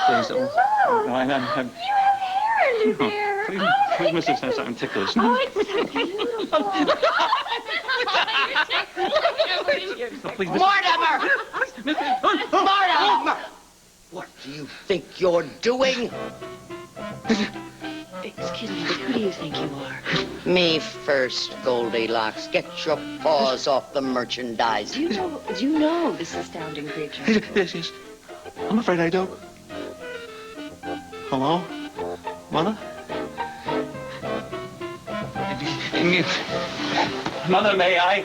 please. Look! No, you have hair under there. Please, Mrs. Spencer, I'm ticklish. Oh, it's so beautiful. Please, Mortimer! Mortimer! What do you think you're doing? Excuse me, but who do you think you are? Me first, Goldilocks. Get your paws off the merchandise. Do you know this astounding creature? Yes. I'm afraid I do. Hello? Mother? Mother, may I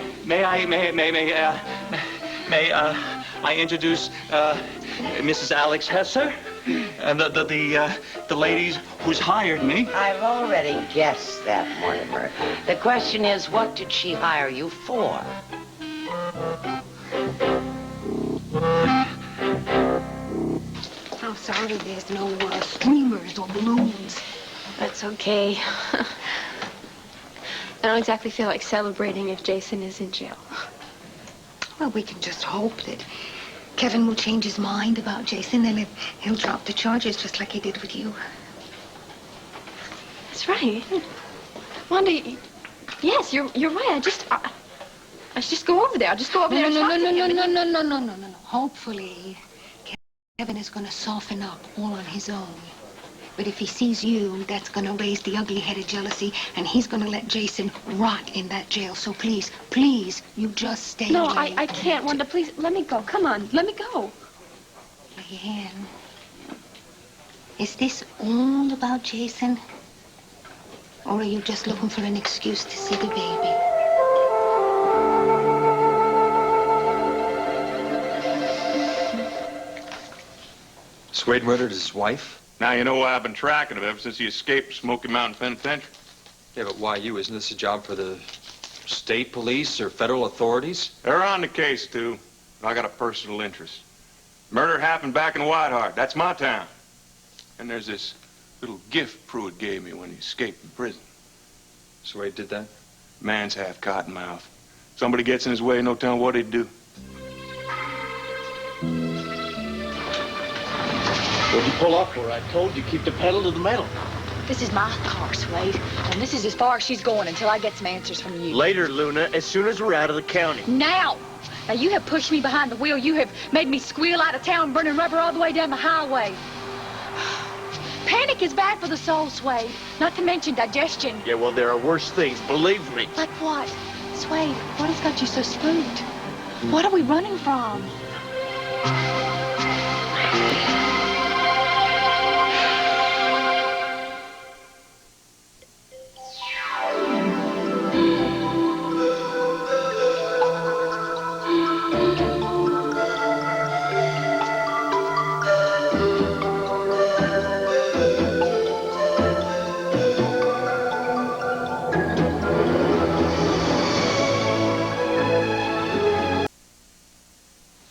introduce Mrs. Alex Hesser, the ladies who's hired me. I've already guessed that, Mortimer. The question is, what did she hire you for? I'm sorry there's no streamers or balloons. That's okay. I don't exactly feel like celebrating if Jason is in jail. Well, we can just hope that Kevin will change his mind about Jason and he'll drop the charges just like he did with you. That's right. Wanda, yes, you're right. I should just go over there. I'll just go over there and talk to him. No. Hopefully, Kevin is going to soften up all on his own. But if he sees you, that's going to raise the ugly-headed jealousy, and he's going to let Jason rot in that jail. So please, you just stay No, away. I can't, Wanda. Please, let me go. Come on, let me go. Leanne, is this all about Jason? Or are you just looking for an excuse to see the baby? Swade murdered his wife? Now you know why I've been tracking him ever since he escaped Smoky Mountain Penitentiary. Yeah, but why you? Isn't this a job for the state police or federal authorities? They're on the case, too. I got a personal interest. Murder happened back in Whitehart. That's my town. And there's this little gift Pruitt gave me when he escaped from prison. Swade did that? Man's half cottonmouth. Somebody gets in his way, no telling what he'd do. What'd you pull up for? I told you, keep the pedal to the metal. This is my car, Swade, and this is as far as she's going until I get some answers from you. Later, Luna, as soon as we're out of the county. Now! Now, you have pushed me behind the wheel. You have made me squeal out of town, burning rubber all the way down the highway. Panic is bad for the soul, Swade, not to mention digestion. Yeah, well, there are worse things, believe me. Like what? Swade, what has got you so spooked? What are we running from?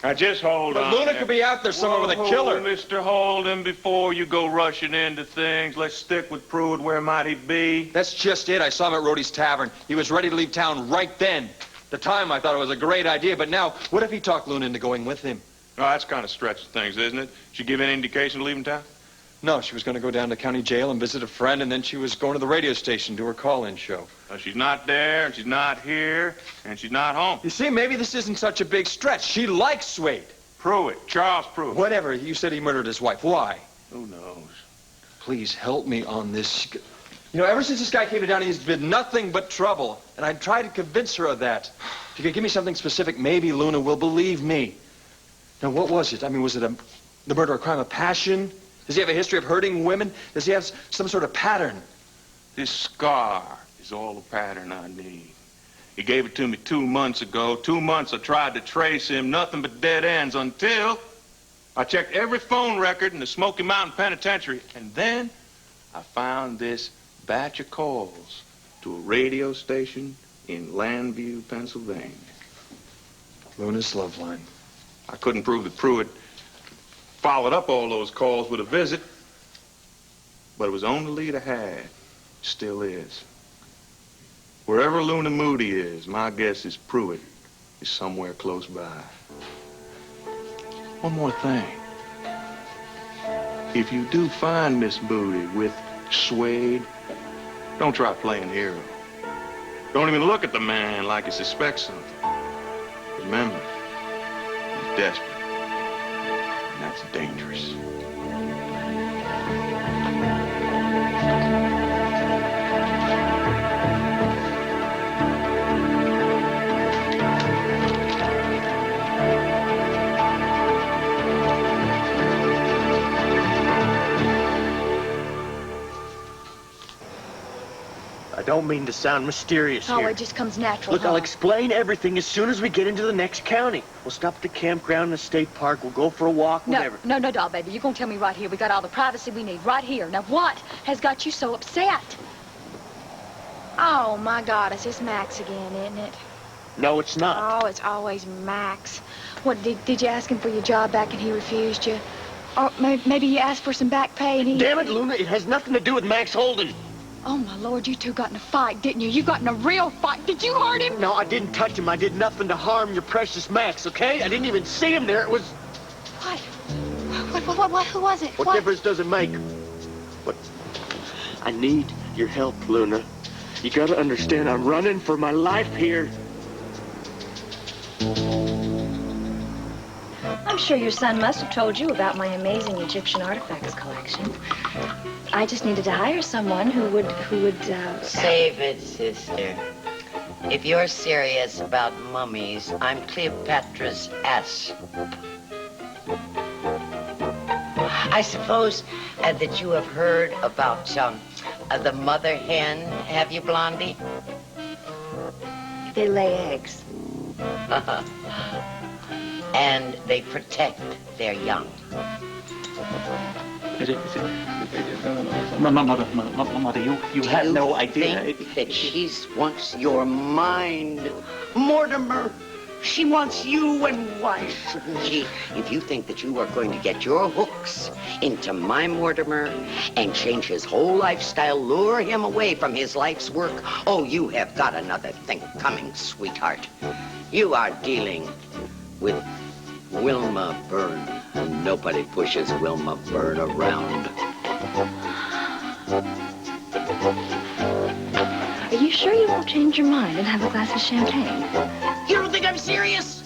Now, just hold on. Luna could be out there somewhere with a killer. Mr. Holden, before you go rushing into things, let's stick with Pruitt. Where might he be? That's just it. I saw him at Rhodey's Tavern. He was ready to leave town right then. At the time, I thought it was a great idea, but now, what if he talked Luna into going with him? Oh, that's kind of stretching things, isn't it? Did she give any indication of leaving town? No, she was going to go down to county jail and visit a friend, and then she was going to the radio station to her call-in show. She's not there, and she's not here, and she's not home. You see, maybe this isn't such a big stretch. She likes Swade. Pruitt, Charles Pruitt. Whatever. You said he murdered his wife. Why? Who knows? Please help me on this. You know, ever since this guy came to town, he's been nothing but trouble. And I tried to convince her of that. If you could give me something specific, maybe Luna will believe me. Now, what was it? I mean, was it the murder a crime of passion? Does he have a history of hurting women? Does he have some sort of pattern? This scar is all the pattern I need. He gave it to me 2 months ago. 2 months I tried to trace him, nothing but dead ends until I checked every phone record in the Smoky Mountain Penitentiary. And then I found this batch of calls to a radio station in Landview, Pennsylvania. Luna's love line. I couldn't prove that Pruitt followed up all those calls with a visit, but it was only lead I had. Still is. Wherever Luna Moody is, my guess is Pruitt is somewhere close by. One more thing. if you do find Miss Booty with Suede, don't try playing hero. Don't even look at the man like you suspect something. Remember, he's desperate. And that's dangerous. I don't mean to sound mysterious Oh, here. it just comes natural. Look, I'll explain everything as soon as we get into the next county. We'll stop at the campground in the state park. We'll go for a walk, whatever. No, doll, baby. You're going to tell me right here. We got all the privacy we need right here. Now, what has got you so upset? Oh, my God, it's just Max again, isn't it? No, it's not. Oh, it's always Max. What, did you ask him for your job back and he refused you? Or maybe you asked for some back pay and he... Damn it, Luna, it has nothing to do with Max Holden. Oh, my Lord, you two got in a fight, didn't you? You got in a real fight. Did you hurt him? No, I didn't touch him. I did nothing to harm your precious Max, okay? I didn't even see him there. It was... What? Who was it? What difference does it make? But I need your help, Luna. You gotta understand, I'm running for my life here. I'm sure your son must have told you about my amazing Egyptian artifacts collection. I just needed to hire someone who would, Save it, sister. If you're serious about mummies, I'm Cleopatra's ass. I suppose that you have heard about the mother hen, have you, Blondie? They lay eggs. And they protect their young. Mother, you have no idea. Think that she wants your mind, Mortimer. She wants you, and why shouldn't she? If you think that you are going to get your hooks into my Mortimer and change his whole lifestyle, lure him away from his life's work, oh, you have got another thing coming, sweetheart. You are dealing with Wilma Byrne. Nobody pushes Wilma Byrne around. Are you sure you won't change your mind and have a glass of champagne? You don't think I'm serious?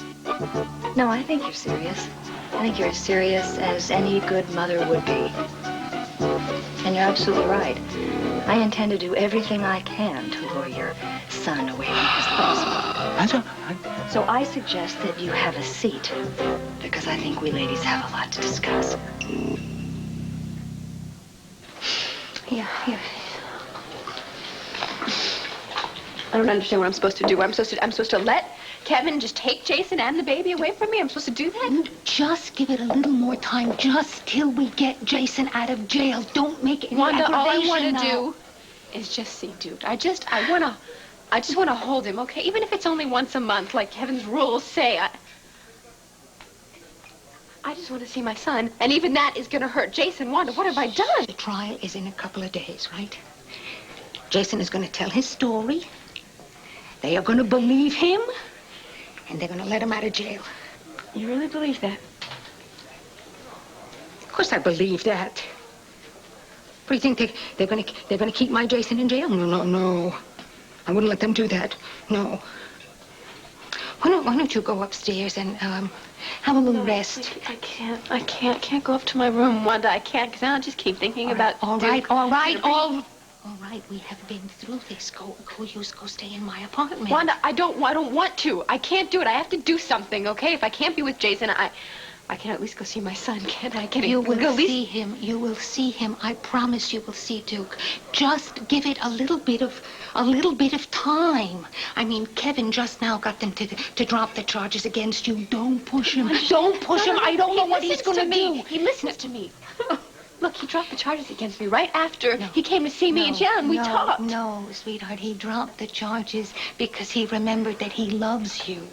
No, I think you're serious. I think you're as serious as any good mother would be. And you're absolutely right. I intend to do everything I can to lure your son away from his husband. So I suggest that you have a seat, because I think we ladies have a lot to discuss. Here. I don't understand what I'm supposed to do. I'm supposed to let Kevin just take Jason and the baby away from me? I'm supposed to do that? Just give it a little more time, just till we get Jason out of jail. Don't make any Wanda, all I aggravation want to now. do is just see Duke. I just want to hold him, okay? Even if it's only once a month, like Kevin's rules say. I just want to see my son, and even that is going to hurt Jason. Wanda, what have I done? The trial is in a couple of days, right? Jason is going to tell his story. They are going to believe him, and they're going to let him out of jail. You really believe that? Of course I believe that. What do you think they're going to keep my Jason in jail? No. I wouldn't let them do that. No. Why don't you go upstairs and have a little rest? I can't go up to my room, Wanda. I can't, because I'll just keep thinking about All Duke. right, we have been through this. Go stay in my apartment. Wanda, I don't want to. I can't do it. I have to do something, okay? If I can't be with Jason, I can at least go see my son, can't I? You will see him. You will see him. I promise you will see Duke. Just give it a little bit of time. I mean, Kevin just now got them to drop the charges against you. Don't push him. Don't push him. I don't know what he's going to do. He listens to me. Look, he dropped the charges against me right after he came to see me in jail, and we talked. No, sweetheart, he dropped the charges because he remembered that he loves you.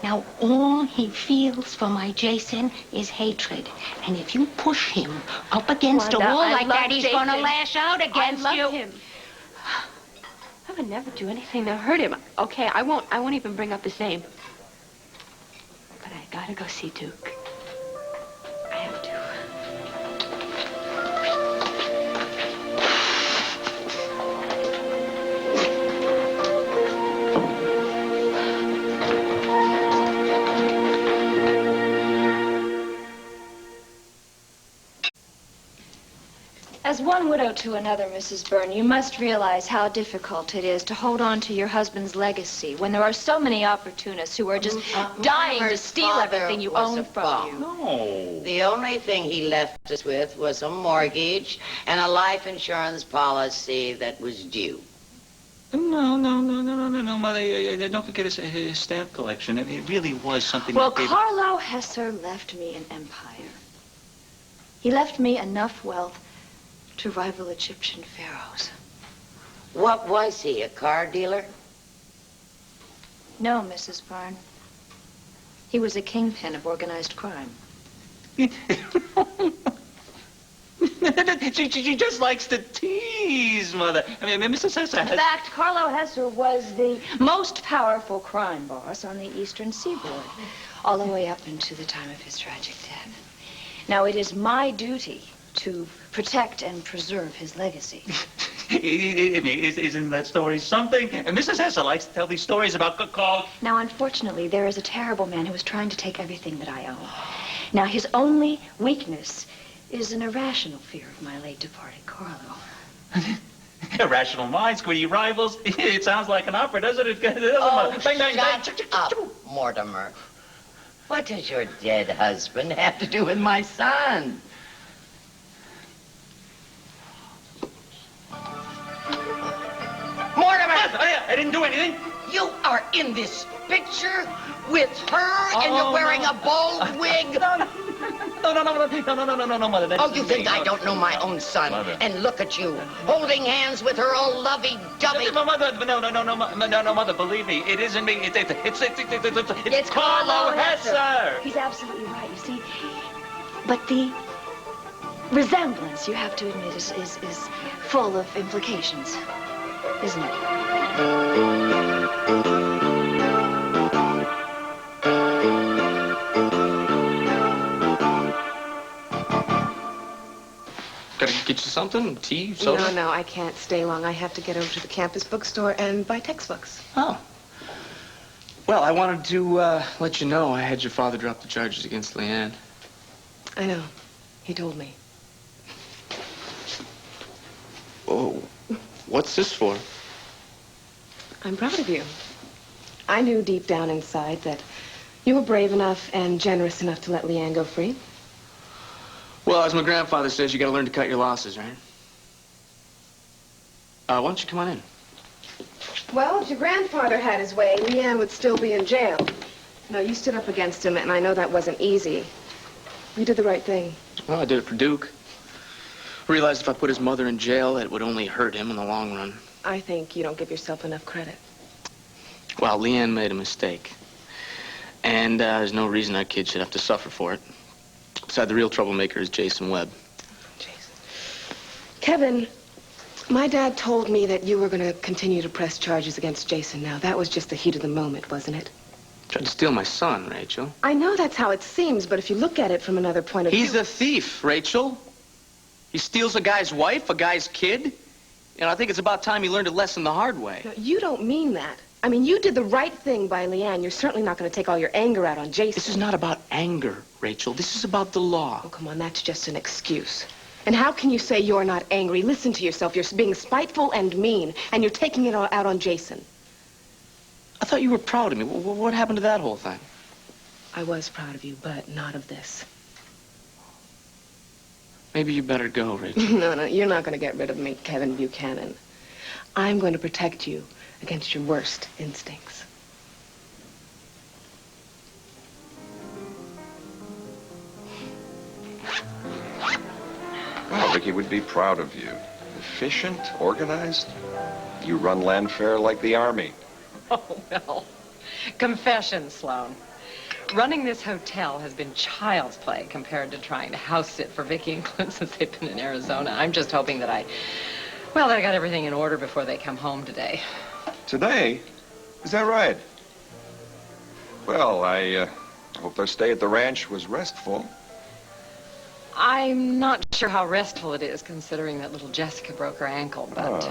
Now, all he feels for my Jason is hatred. And if you push him up against a Wanda, wall I like love that, he's going to Jason. lash out against I you. love him. I would never do anything to hurt him. Okay, I won't even bring up his name. But I gotta go see Duke. I have to. As one widow to another, Mrs. Byrne, you must realize how difficult it is to hold on to your husband's legacy when there are so many opportunists who are just dying to steal everything you own from you. No. The only thing he left us with was a mortgage and a life insurance policy that was due. No, Mother. Don't forget his stamp collection. I mean, it really was something. Well, Carlo Hesser left me an empire. He left me enough wealth to rival Egyptian pharaohs. What was he, a car dealer? No, Mrs. Byrne. He was a kingpin of organized crime. She just likes to tease, Mother. I mean, Mrs. Hesser has... In fact, Carlo Hesser was the most powerful crime boss on the eastern seaboard, all the way up into the time of his tragic death. Now, it is my duty to protect and preserve his legacy. Isn't that story something? And Mrs. Hesser likes to tell these stories about Carl. Now, unfortunately, there is a terrible man who is trying to take everything that I own. Now, his only weakness is an irrational fear of my late departed Carlo. Irrational minds, greedy rivals. It sounds like an opera, doesn't it? Oh, shut up, Mortimer. What does your dead husband have to do with my son? Mortimer! I didn't do anything. You are in this picture with her and you're wearing a bald wig? No, Mother. Oh, you think I don't know my own son? Mother. And look at you, holding hands with her all lovey-dovey. No, Mother, believe me, it isn't me. It's Carlo Hesser. He's absolutely right, you see. But the resemblance, you have to admit, is full of implications, isn't it? Gotta get you something? Tea, soda? No, I can't stay long. I have to get over to the campus bookstore and buy textbooks. Oh. Well, I wanted to let you know I had your father drop the charges against Leanne. I know. He told me. Oh, what's this for? I'm proud of you. I knew deep down inside that you were brave enough and generous enough to let Leanne go free. Well, as my grandfather says, you gotta learn to cut your losses, right? Why don't you come on in? Well, if your grandfather had his way, Leanne would still be in jail. No, you stood up against him, and I know that wasn't easy. You did the right thing. Well, I did it for Duke. Realized if I put his mother in jail, it would only hurt him in the long run. I think you don't give yourself enough credit. Well, Leanne made a mistake. And there's no reason our kid should have to suffer for it. Besides, the real troublemaker is Jason Webb. Jason. Kevin, my dad told me that you were going to continue to press charges against Jason now. That was just the heat of the moment, wasn't it? Tried to steal my son, Rachel. I know that's how it seems, but if you look at it from another point of view... He's a thief, Rachel. He steals a guy's wife, a guy's kid. I think it's about time he learned a lesson the hard way. No, you don't mean that. I mean, you did the right thing by Leanne. You're certainly not going to take all your anger out on Jason. This is not about anger, Rachel. This is about the law. Oh, come on, that's just an excuse. And how can you say you're not angry? Listen to yourself. You're being spiteful and mean, and you're taking it all out on Jason. I thought you were proud of me. What happened to that whole thing? I was proud of you, but not of this. Maybe you better go, Rachel. No, you're not going to get rid of me, Kevin Buchanan. I'm going to protect you against your worst instincts. Well, Vicky would be proud of you. Efficient, organized. You run land fair like the Army. Oh, well. Confession, Sloan. Running this hotel has been child's play compared to trying to house sit for Vicky and Clint since they've been in Arizona. I'm just hoping that I got everything in order before they come home today. Today? Is that right? Well, I hope their stay at the ranch was restful. I'm not sure how restful it is, considering that little Jessica broke her ankle, but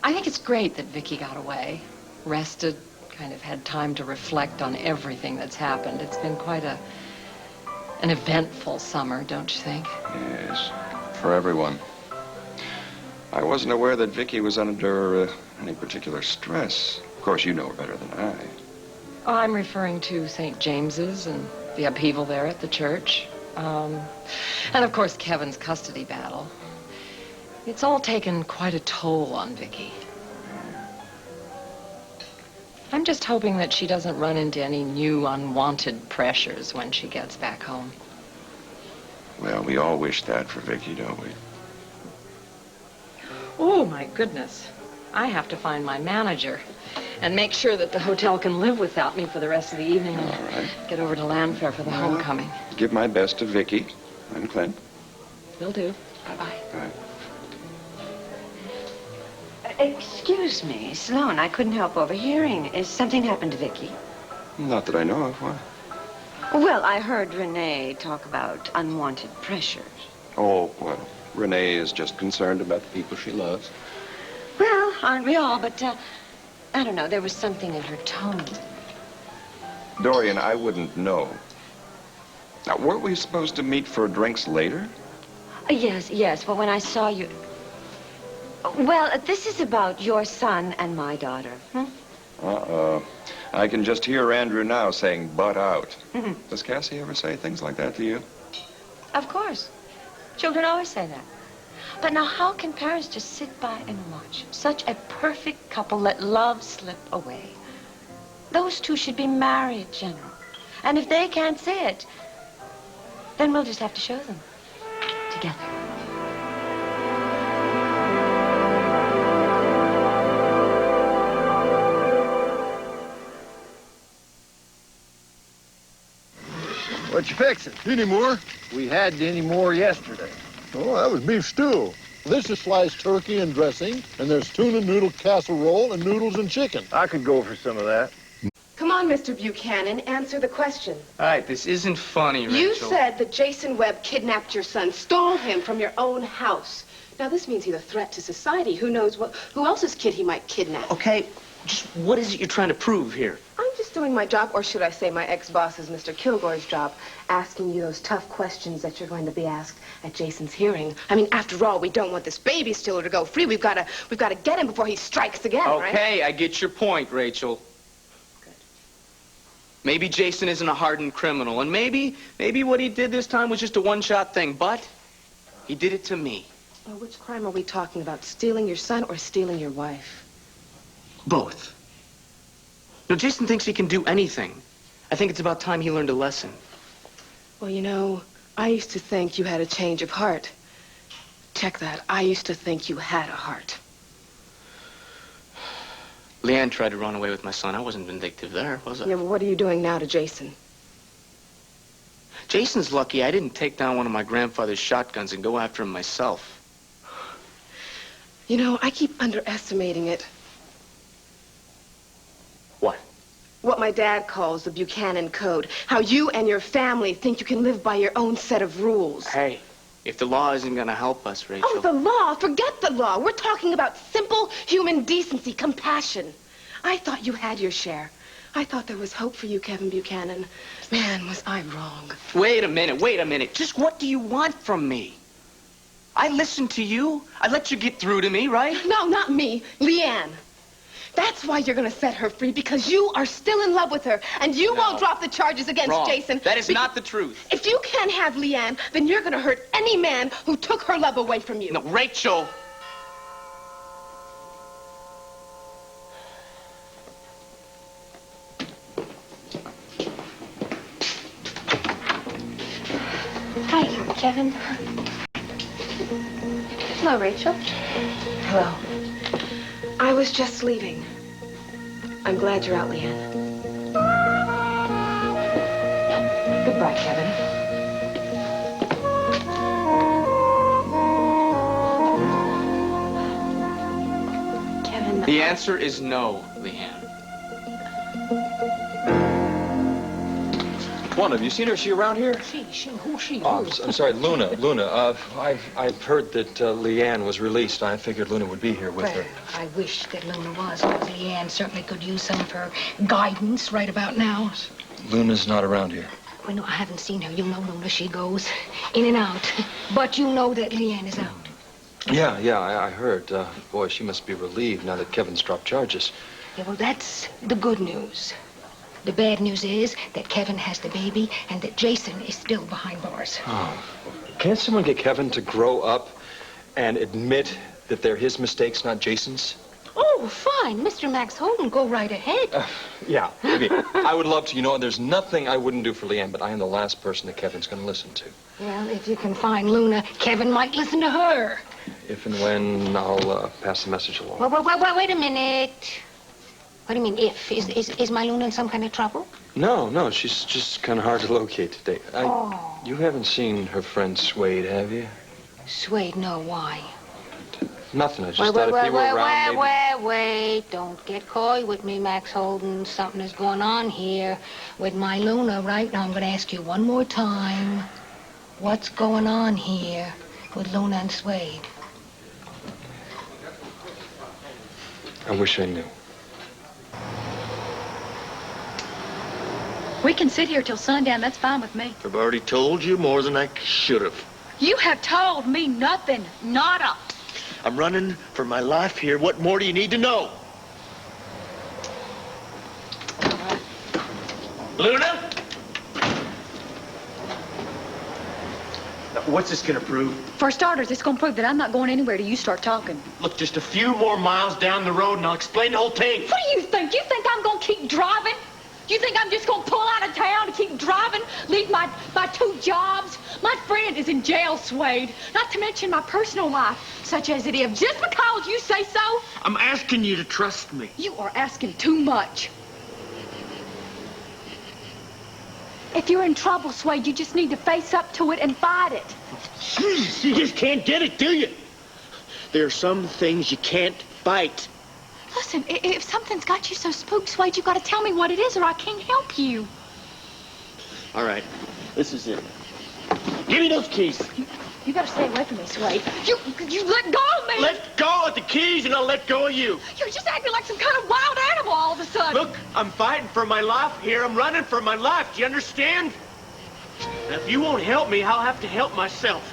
I think it's great that Vicky got away, rested, kind of had time to reflect on everything that's happened. It's been quite an eventful summer, don't you think? Yes. for everyone. I wasn't aware that Vicky was under any particular stress. Of course, you know her better than I. Oh, I'm referring to St. James's and the upheaval there at the church. And of course, Kevin's custody battle. It's all taken quite a toll on Vicky. I'm just hoping that she doesn't run into any new unwanted pressures when she gets back home. Well, we all wish that for Vicky, don't we? Oh, my goodness. I have to find my manager and make sure that the hotel can live without me for the rest of the evening and All right. get over to Landfair for the homecoming. Give my best to Vicky and Clint. Will do. Bye-bye. Bye. Excuse me, Sloan, I couldn't help overhearing. Has something happened to Vicky? Not that I know of. Why? Well, I heard Renee talk about unwanted pressures. Oh, well, Renee is just concerned about the people she loves. Well, aren't we all? But, I don't know, there was something in her tone. Dorian, I wouldn't know. Now, weren't we supposed to meet for drinks later? Yes, well, when I saw you... Well, this is about your son and my daughter. Uh-oh. I can just hear Andrew now saying, butt out. Does Cassie ever say things like that to you? Of course. Children always say that. But now, how can parents just sit by and watch such a perfect couple let love slip away? Those two should be married, General. And if they can't say it, then we'll just have to show them. Together. What you fixing? Any more? We had any more yesterday. Oh, that was beef stew. This is sliced turkey and dressing, and there's tuna noodle casserole and noodles and chicken. I could go for some of that. Come on, Mr. Buchanan, answer the question. All right, this isn't funny, Rachel. You said that Jason Webb kidnapped your son, stole him from your own house. Now, this means he's a threat to society. Who knows who else's kid he might kidnap? Okay, just what is it you're trying to prove here? I'm just doing my job, or should I say my ex-boss's, Mr. Kilgore's job, asking you those tough questions that you're going to be asked at Jason's hearing. I mean, after all, we don't want this baby stealer to go free. We've got to get him before he strikes again, right? Okay, I get your point, Rachel. Good. Maybe Jason isn't a hardened criminal, and maybe what he did this time was just a one-shot thing, but he did it to me. Well, which crime are we talking about? Stealing your son or stealing your wife? Both. No, Jason thinks he can do anything. I think it's about time he learned a lesson. Well, you know, I used to think you had a change of heart. Check that. I used to think you had a heart. Leanne tried to run away with my son. I wasn't vindictive there, was I? Yeah, well, what are you doing now to Jason? Jason's lucky I didn't take down one of my grandfather's shotguns and go after him myself. You know, I keep underestimating it. What? What my dad calls the Buchanan Code. How you and your family think you can live by your own set of rules. Hey, if the law isn't going to help us, Rachel... Oh, the law? Forget the law. We're talking about simple human decency, compassion. I thought you had your share. I thought there was hope for you, Kevin Buchanan. Man, was I wrong. Wait a minute. Just what do you want from me? I listened to you. I let you get through to me, right? No, not me. Leanne. That's why you're going to set her free, because you are still in love with her, and you won't drop the charges against Wrong. Jason. That is not the truth. If you can't have Leanne, then you're going to hurt any man who took her love away from you. No, Rachel. Hi, Kevin. Hello, Rachel. Hello. I was just leaving. I'm glad you're out, Leanne. Goodbye, Kevin. Kevin. The answer is no, Leanne. One, have you seen her? Is she around here? Who's she? Oh, I'm sorry, Luna. I've heard that Leanne was released. I figured Luna would be here with her. I wish that Luna was, because Leanne certainly could use some of her guidance right about now. Luna's not around here. Well, no, I haven't seen her. You know, Luna, she goes in and out. But you know that Leanne is out. Yeah, I heard. Boy, she must be relieved now that Kevin's dropped charges. Yeah, well, that's the good news. The bad news is that Kevin has the baby and that Jason is still behind bars. Oh. Can't someone get Kevin to grow up and admit that they're his mistakes, not Jason's? Oh, fine. Mr. Max Holden, go right ahead. Yeah, maybe. I would love to. You know, there's nothing I wouldn't do for Leanne, but I am the last person that Kevin's going to listen to. Well, if you can find Luna, Kevin might listen to her. If and when, I'll pass the message along. Wait a minute. What do you mean, if? Is my Luna in some kind of trouble? No, she's just kind of hard to locate today. You haven't seen her friend Swade, have you? Swade, no, why? Nothing, I just thought if you were around, maybe... Wait. Don't get coy with me, Max Holden. Something is going on here with my Luna. Right now, I'm going to ask you one more time. What's going on here with Luna and Swade? I wish I knew. We can sit here till sundown. That's fine with me. I've already told you more than I should have. You have told me nothing. Nada. I'm running for my life here. What more do you need to know? Luna? Now, what's this gonna prove? For starters, it's gonna prove that I'm not going anywhere till you start talking. Look, just a few more miles down the road and I'll explain the whole thing. What do you think? You think I'm gonna keep driving? You think I'm just gonna pull out of town to keep driving, leave my 2 jobs? My friend is in jail, Swade. Not to mention my personal life, such as it is. Just because you say so? I'm asking you to trust me. You are asking too much. If you're in trouble, Swade, you just need to face up to it and fight it. You just can't get it, do you? There are some things you can't fight. Listen, if something's got you so spooked, Swade, you've got to tell me what it is or I can't help you. All right, this is it. Give me those keys. You got to stay away from me, Swade. You let go of me. Let go of the keys and I'll let go of you. You're just acting like some kind of wild animal all of a sudden. Look, I'm fighting for my life here. I'm running for my life. Do you understand? Now, if you won't help me, I'll have to help myself.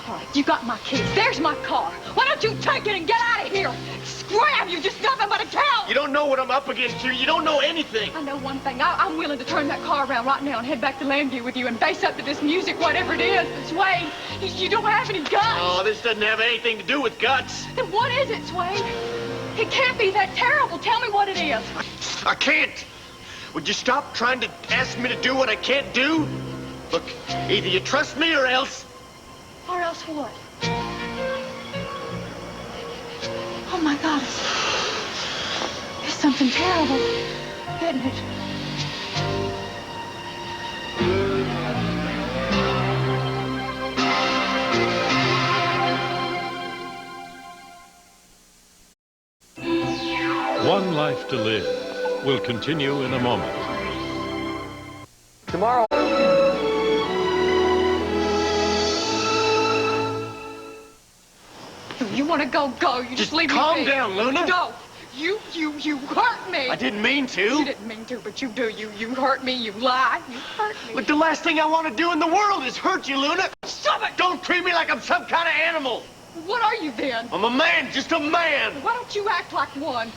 All right, you got my keys. There's my car. Why don't you take it and get out of here? Scram! You're just nothing but a coward. You don't know what I'm up against here. You don't know anything. I know one thing. I'm willing to turn that car around right now and head back to Lambview with you and face up to this music, whatever it is. But Swade, you don't have any guts. Oh, this doesn't have anything to do with guts. Then what is it, Swade? It can't be that terrible. Tell me what it is. I can't. Would you stop trying to ask me to do what I can't do? Look, either you trust me or else... Or else what? Oh, my God. It's something terrible, isn't it? One Life to Live will continue in a moment. Tomorrow... You want to go. You just leave me be. Calm down, Luna. No. You hurt me. I didn't mean to. You didn't mean to, but you do. You hurt me. You lie. You hurt me. Look, the last thing I want to do in the world is hurt you, Luna. Stop it. Don't treat me like I'm some kind of animal. What are you then? I'm a man, just a man. Why don't you act like one?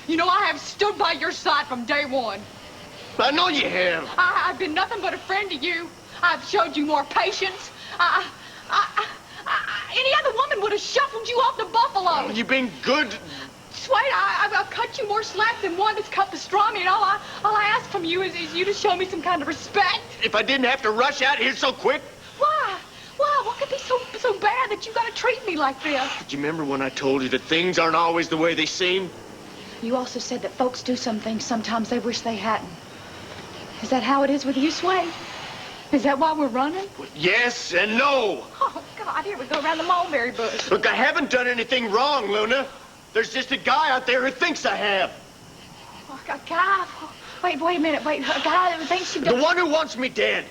You know, I have stood by your side from day one. I know you have. I've been nothing but a friend to you. I've showed you more patience. Any other woman would have shuffled you off the buffalo. You've been good. Swade, I've cut you more slack than one that's cut pastrami, and all I ask from you is you to show me some kind of respect. If I didn't have to rush out here so quick. Why? What could be so bad that you got to treat me like this? Do you remember when I told you that things aren't always the way they seem? You also said that folks do some things sometimes they wish they hadn't. Is that how it is with you, Swade? Is that why we're running? Yes and no. Oh, God, here we go around the mulberry bush. Look, I haven't done anything wrong, Luna. There's just a guy out there who thinks I have. Oh, a guy? Wait a minute. A guy that thinks you... The one who wants me dead.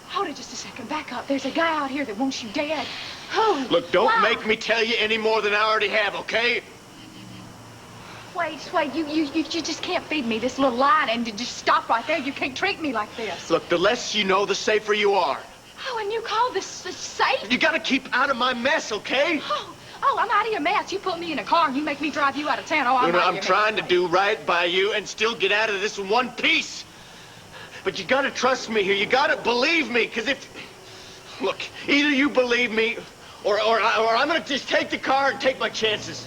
Hold it just a second. Back up. There's a guy out here that wants you dead. Who? Look, don't make me tell you any more than I already have, okay? Swade, you just can't feed me this little line and just stop right there. You can't treat me like this. Look, the less you know, the safer you are. Oh, and you call this safe? You gotta keep out of my mess, okay? Oh, I'm out of your mess. You put me in a car and you make me drive you out of town. Oh, I'm out of your I'm mess. trying to do right by you and still get out of this in one piece. But you gotta trust me here. You gotta believe me, because if... Look, either you believe me, or I'm gonna just take the car and take my chances.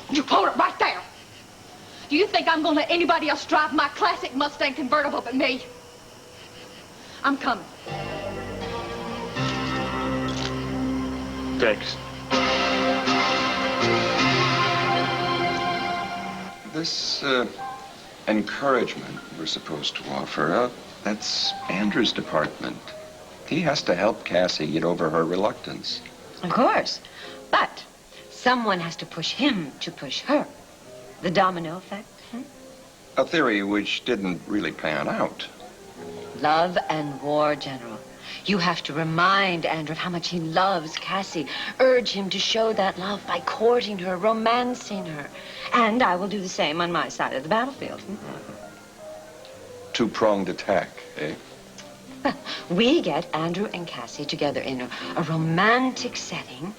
You hold it right there. Do you think I'm gonna let anybody else drive my classic Mustang convertible but me? I'm coming. Thanks. This encouragement we're supposed to offer, that's Andrew's department. He has to help Cassie get over her reluctance. Of course. But someone has to push him to push her. The domino effect. A theory which didn't really pan out. Love and war, General. You have to remind Andrew of how much he loves Cassie. Urge him to show that love by courting her, romancing her. And I will do the same on my side of the battlefield. Two-pronged attack, eh? We get Andrew and Cassie together in a romantic setting,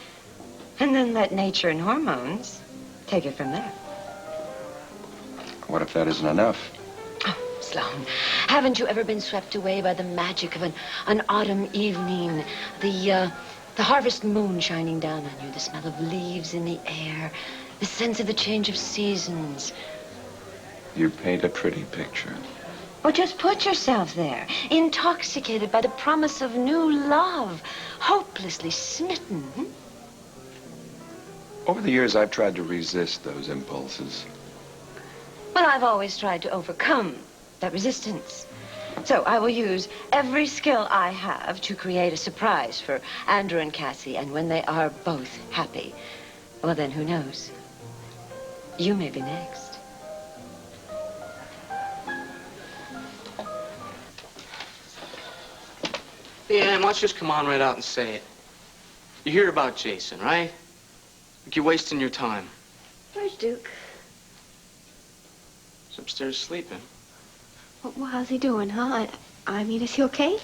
and then let nature and hormones take it from there. What if that isn't enough? Oh, Sloan, haven't you ever been swept away by the magic of an autumn evening? The harvest moon shining down on you, the smell of leaves in the air, the sense of the change of seasons. You paint a pretty picture. Well, just put yourself there, intoxicated by the promise of new love, hopelessly smitten. Over the years, I've tried to resist those impulses. Well, I've always tried to overcome that resistance. So I will use every skill I have to create a surprise for Andrew and Cassie, and when they are both happy, well, then who knows? You may be next. Yeah, why don't you just come on right out and say it? You hear about Jason, right? Like you're wasting your time. Where's Duke? He's upstairs sleeping. Well, how's he doing, huh? I mean, is he okay?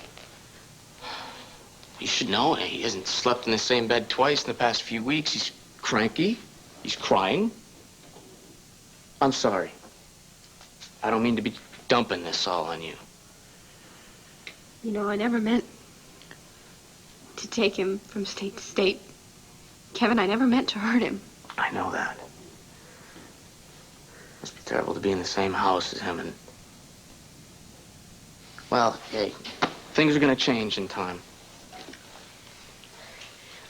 You should know he hasn't slept in the same bed twice in the past few weeks. He's cranky. He's crying. I'm sorry. I don't mean to be dumping this all on you. You know, I never meant to take him from state to state. Kevin, I never meant to hurt him. I know that. Must be terrible to be in the same house as him and... Well, hey, things are gonna change in time.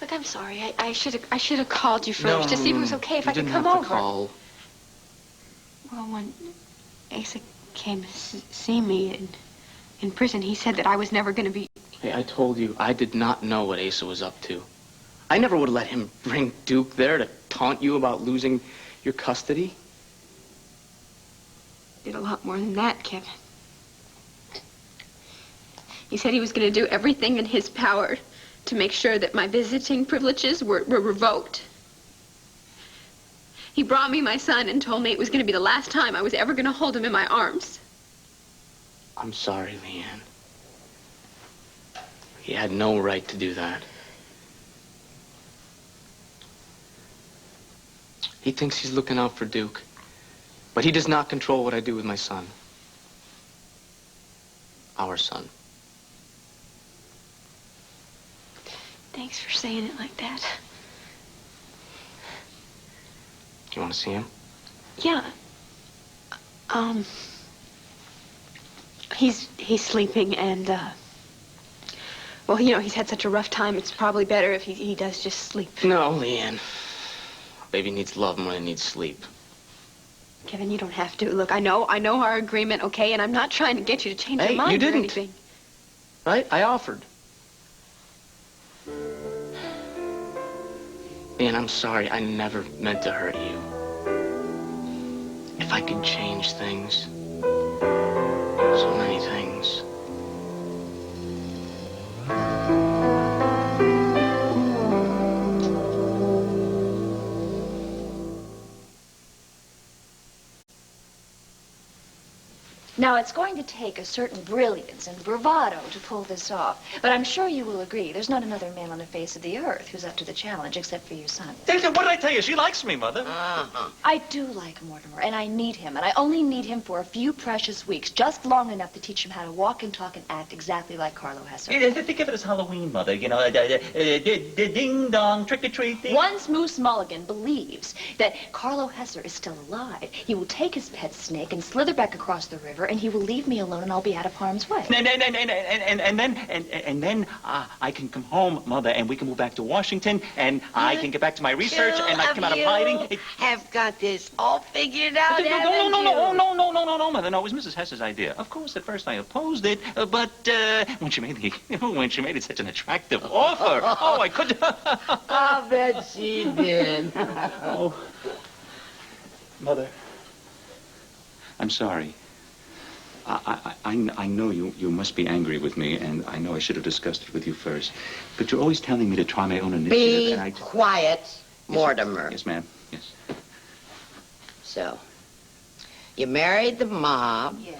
Look, I'm sorry. I should have called you first to see if it was okay if I could come over. over. Call. Well, when Asa came to see me in prison, he said that I was never going to be... Hey, I told you, I did not know what Asa was up to. I never would have let him bring Duke there to taunt you about losing your custody. Did a lot more than that, Kevin. He said he was going to do everything in his power to make sure that my visiting privileges were revoked. He brought me my son and told me it was going to be the last time I was ever going to hold him in my arms. I'm sorry, Leanne. He had no right to do that. He thinks he's looking out for Duke, but he does not control what I do with my son. Our son. Thanks for saying it like that. You want to see him? Yeah. He's sleeping and, well, you know, he's had such a rough time. It's probably better if he does just sleep. No, Leanne. Baby needs love more than it needs sleep. Kevin, you don't have to. Look, I know our agreement, okay? And I'm not trying to get you to change your mind you didn't. or anything. Right? I offered. Leanne, I'm sorry. I never meant to hurt you. If I could change things, so many things. Now, it's going to take a certain brilliance and bravado to pull this off. But I'm sure you will agree there's not another man on the face of the earth who's up to the challenge except for your son. What did I tell you? She likes me, Mother. I do like Mortimer, and I need him. And I only need him for a few precious weeks, just long enough to teach him how to walk and talk and act exactly like Carlo Hesser. Think of it as Halloween, Mother. You know, ding-dong, trick-or-treat. Once Moose Mulligan believes that Carlo Hesser is still alive, he will take his pet snake and slither back across the river, and he will leave me alone, and I'll be out of harm's way. And then I can come home, Mother, and we can move back to Washington, and I can get back to my research, and I come out of hiding. Have got this all figured out, No, Mother. No, it was Mrs. Hess's idea. Of course, at first I opposed it, but when she made it such an attractive offer, I couldn't. I bet she did. Oh, Mother, I'm sorry. I know you must be angry with me, and I know I should have discussed it with you first. But you're always telling me to try my own initiative, Be quiet, Mortimer. Yes, ma'am. Yes. So, you married the mob. Yes.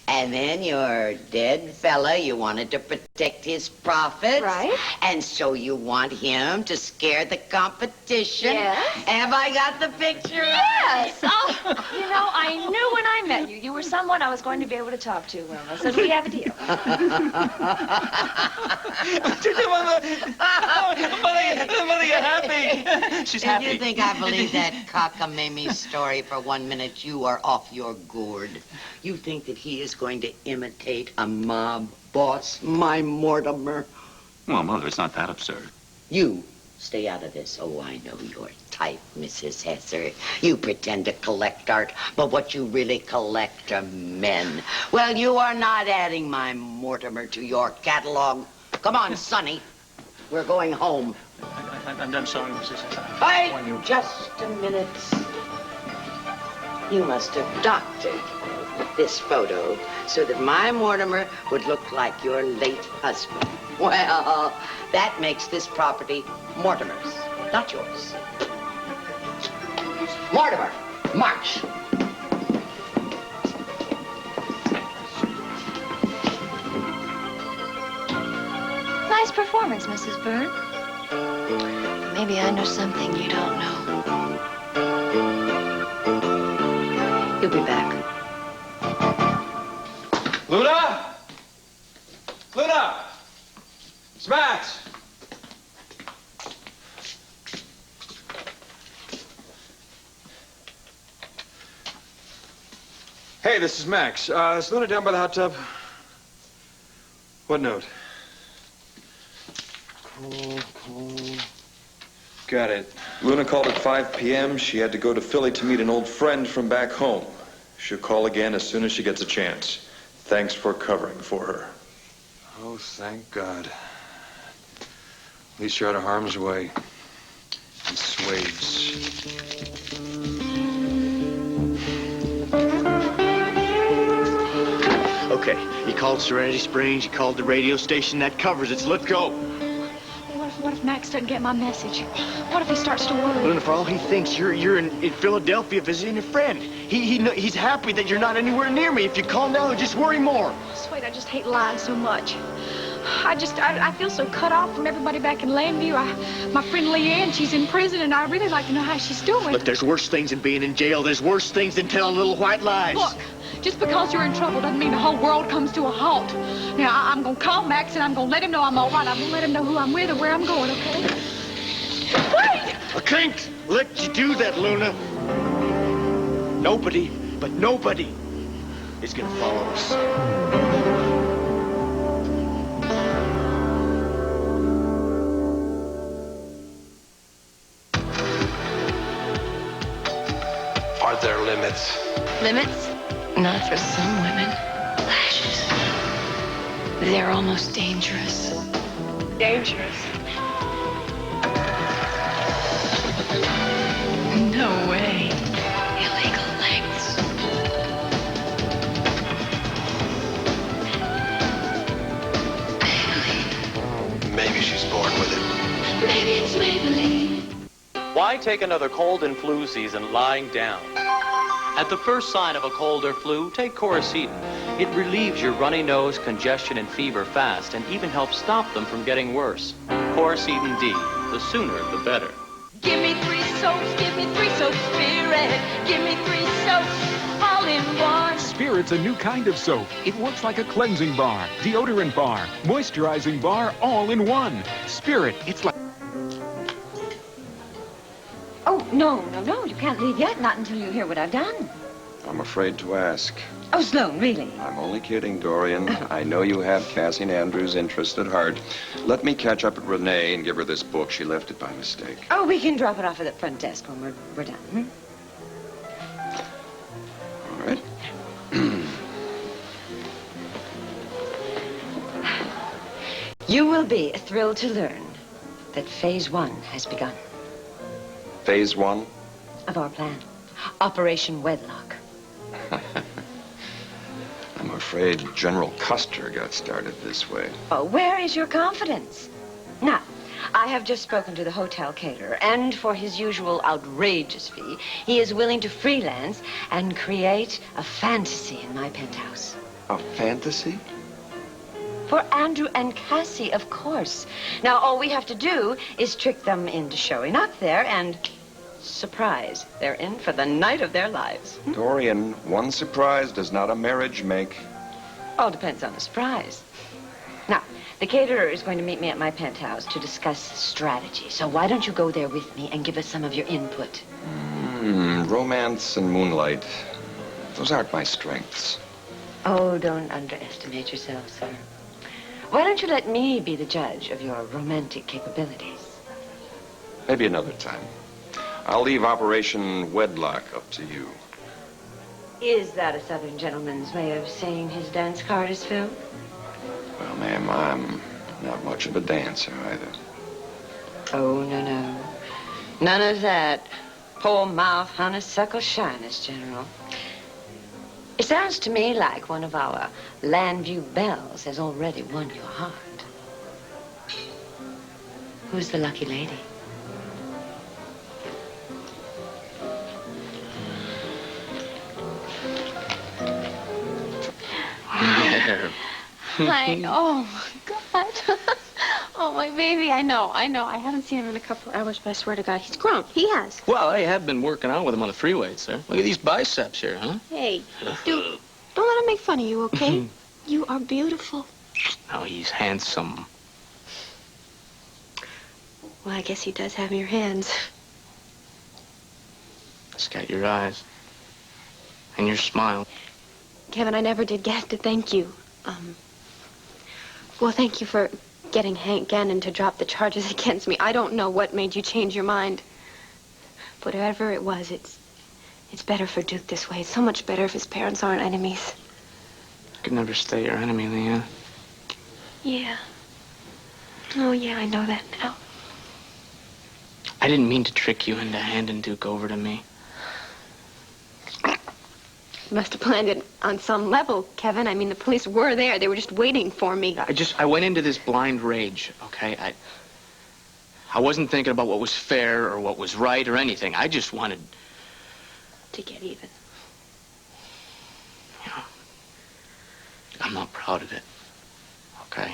And then your dead fella, you wanted to protect his profits. Right. And so you want him to scare the competition. Yes. Have I got the picture? Yes. Oh, you know, I knew when I met you, you were someone I was going to be able to talk to, Wilma. So do we have a deal? Mother, you're happy. She's happy. If you think I believe that cockamamie story for 1 minute, you are off your gourd. You think that he is going to imitate a mob boss, my Mortimer? Well, Mother, it's not that absurd. You stay out of this. Oh, I know your type, Mrs. Hesser. You pretend to collect art, but what you really collect are men. Well, you are not adding my Mortimer to your catalog. Come on, Sonny. We're going home. I'm sorry, Mrs. Hesser. Wait, just a minute. You must have doctored this photo so that my Mortimer would look like your late husband. Well, that makes this property Mortimer's, not yours. Mortimer, march. Nice performance, Mrs. Byrne. Maybe I know something you don't know. You'll be back. Luna! Luna! It's Max! Hey, this is Max. Is Luna down by the hot tub? What note? Call. Got it. Luna called at 5 p.m. She had to go to Philly to meet an old friend from back home. She'll call again as soon as she gets a chance. Thanks for covering for her. Oh, thank God. At least you're out of harm's way. And Swade's. Okay, you called Serenity Springs, you called the radio station, that covers it, so let's go. What if Max doesn't get my message? What if he starts to worry? Luna, for all he thinks, you're in Philadelphia visiting a friend. He's happy that you're not anywhere near me. If you calm down, he'll just worry more. Sweet, I just hate lying so much. I feel so cut off from everybody back in Landview. My friend Leanne, she's in prison, and I'd really like to know how she's doing. Look, there's worse things than being in jail. There's worse things than telling little white lies. Look, just because you're in trouble doesn't mean the whole world comes to a halt. Now, I'm going to call Max, and I'm going to let him know I'm all right. I'm going to let him know who I'm with and where I'm going, okay? Wait! I can't let you do that, Luna. Nobody is going to follow us. Are there limits? Limits? Not for some women. Lashes. They're almost dangerous. Dangerous. No way. Illegal lengths. Maybe she's born with it. Maybe it's Maybelline. Why take another cold and flu season lying down? At the first sign of a cold or flu, take Coricidin. It relieves your runny nose, congestion, and fever fast, and even helps stop them from getting worse. Coricidin D. The sooner, the better. Give me 3 soaps, give me 3 soaps, Spirit. Give me 3 soaps, all in one. Spirit's a new kind of soap. It works like a cleansing bar, deodorant bar, moisturizing bar, all in one. Spirit, it's like... Oh, no. You can't leave yet, not until you hear what I've done. I'm afraid to ask. Oh, Sloan, really? I'm only kidding, Dorian. I know you have Cassie and Andrew's interest at heart. Let me catch up with Renee and give her this book. She left it by mistake. Oh, we can drop it off at the front desk when we're done. All right. You will be thrilled to learn that Phase 1 has begun. Phase 1? Of our plan. Operation Wedlock. I'm afraid General Custer got started this way. Oh, where is your confidence? Now, I have just spoken to the hotel caterer, and for his usual outrageous fee, he is willing to freelance and create a fantasy in my penthouse. A fantasy? For Andrew and Cassie, of course. Now, all we have to do is trick them into showing up there and... surprise. They're in for the night of their lives. Dorian, one surprise does not a marriage make. All depends on the surprise. Now, the caterer is going to meet me at my penthouse to discuss strategy. So why don't you go there with me and give us some of your input? Romance and moonlight. Those aren't my strengths. Oh, don't underestimate yourself, sir. Why don't you let me be the judge of your romantic capabilities? Maybe another time. I'll leave Operation Wedlock up to you. Is that a Southern gentleman's way of saying his dance card is filled? Well, ma'am, I'm not much of a dancer either. Oh, no. None of that poor mouth honeysuckle shyness, General. It sounds to me like one of our Landview belles has already won your heart. Who's the lucky lady? Hi. Oh, my God. Oh, my baby. I know. I haven't seen him in a couple hours, but I swear to God, he's grown. He has. Well, I have been working out with him on the free weights, sir. Look at these biceps here, huh? Hey, dude, don't let him make fun of you, okay? You are beautiful. Oh, he's handsome. Well, I guess he does have your hands. It's got your eyes. And your smile. Kevin, I never did get to thank you. Well, thank you for getting Hank Gannon to drop the charges against me. I don't know what made you change your mind. But whatever it was, it's better for Duke this way. It's so much better if his parents aren't enemies. I could never stay your enemy, Leanne. Yeah. Oh, yeah, I know that now. I didn't mean to trick you into handing Duke over to me. You must have planned it on some level, Kevin. I mean, the police were there. They were just waiting for me. I went into this blind rage, okay? I wasn't thinking about what was fair or what was right or anything. I just wanted... to get even. Yeah. I'm not proud of it, okay?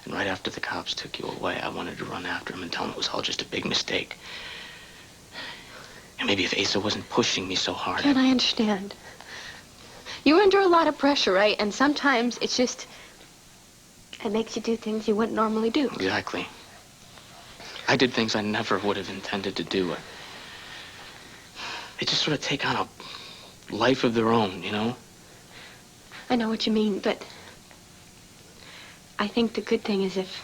And right after the cops took you away, I wanted to run after him and tell him it was all just a big mistake. And maybe if Asa wasn't pushing me so hard... Ken, I understand. You were under a lot of pressure, right? And sometimes it's just... it makes you do things you wouldn't normally do. Exactly. I did things I never would have intended to do. They just sort of take on a life of their own, you know? I know what you mean, but... I think the good thing is if...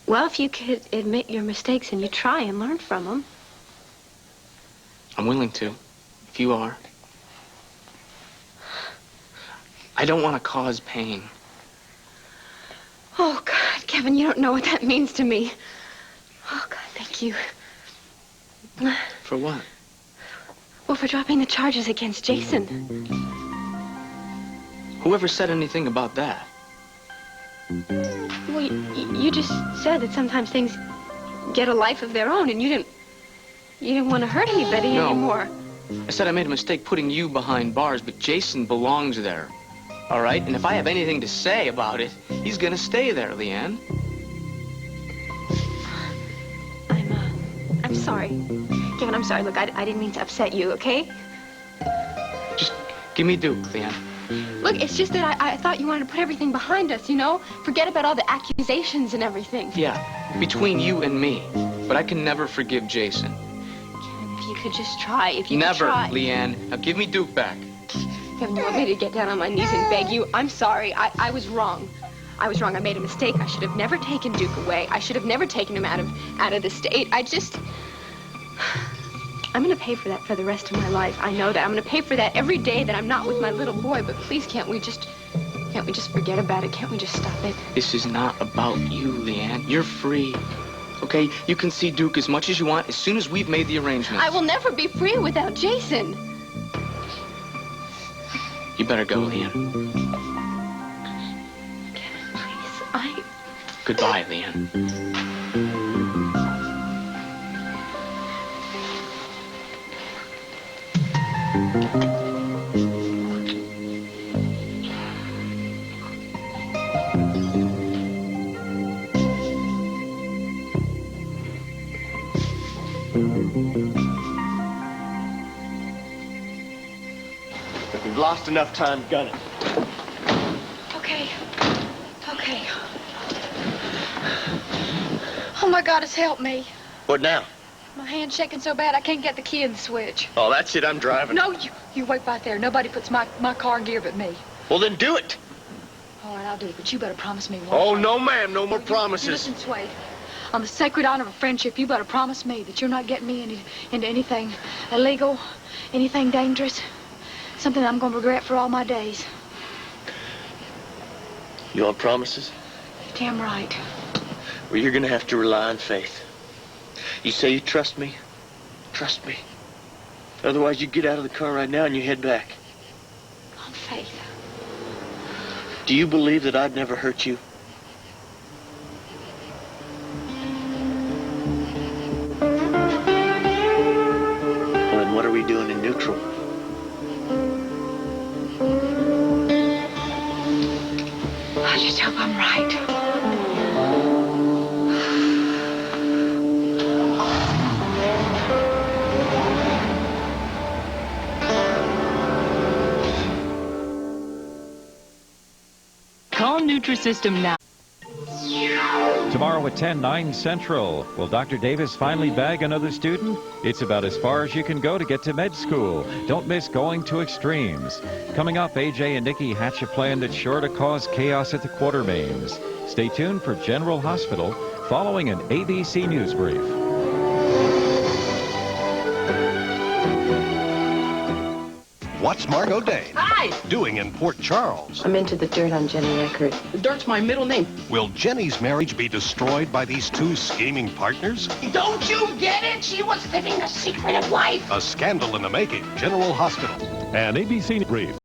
well, if you could admit your mistakes and you try and learn from them. I'm willing to, if you are. I don't want to cause pain. Oh, God, Kevin, you don't know what that means to me. Oh, God, thank you. For what? Well, for dropping the charges against Jason. Whoever said anything about that? Well, you just said that sometimes things get a life of their own, and you didn't want to hurt anybody anymore. I said I made a mistake putting you behind bars, but Jason belongs there. All right? And if I have anything to say about it, he's gonna stay there, Leanne. I'm sorry. Kevin, I'm sorry. Look, I didn't mean to upset you, okay? Just give me Duke, Leanne. Look, it's just that I thought you wanted to put everything behind us, you know? Forget about all the accusations and everything. Yeah, between you and me. But I can never forgive Jason. Kevin, if you could just try, if you Never, could try. Leanne. Now give me Duke back. Kevin, you want me to get down on my knees and beg you? I'm sorry. I was wrong. I was wrong. I made a mistake. I should have never taken Duke away. I should have never taken him out of the state. I'm gonna pay for that for the rest of my life. I know that. I'm gonna pay for that every day that I'm not with my little boy. But please, can't we just forget about it? Can't we just stop it? This is not about you, Leanne. You're free. Okay? You can see Duke as much as you want as soon as we've made the arrangements. I will never be free without Jason. You better go, Leanne. Please, Goodbye, Leanne. We've lost enough time gunning. Okay. Okay. Oh, my God, it's helped me. What now? My hand's shaking so bad I can't get the key in the switch. Oh, that's it. I'm driving. No, you wait right there. Nobody puts my car gear but me. Well, then do it. All right, I'll do it, but you better promise me one Oh, thing. no, ma'am. No more You promises. listen, Swade. On the sacred honor of friendship, you better promise me that you're not getting me into anything illegal, anything dangerous, something I'm going to regret for all my days. You want promises? Damn right. Well, you're going to have to rely on faith. You say you trust me? Trust me. Otherwise, you get out of the car right now and you head back. On faith. Do you believe that I'd never hurt you? Well, then what are we doing in neutral? I just hope I'm right. Call Nutrisystem now. Tomorrow at 10, 9 Central. Will Dr. Davis finally bag another student? It's about as far as you can go to get to med school. Don't miss Going to Extremes. Coming up, AJ and Nikki hatch a plan that's sure to cause chaos at the Quartermains. Stay tuned for General Hospital following an ABC News Brief. What's Margot Dane doing in Port Charles? I'm into the dirt on Jenny Eckert. The dirt's my middle name. Will Jenny's marriage be destroyed by these two scheming partners? Don't you get it? She was living a secretive life. A scandal in the making. General Hospital. An ABC Brief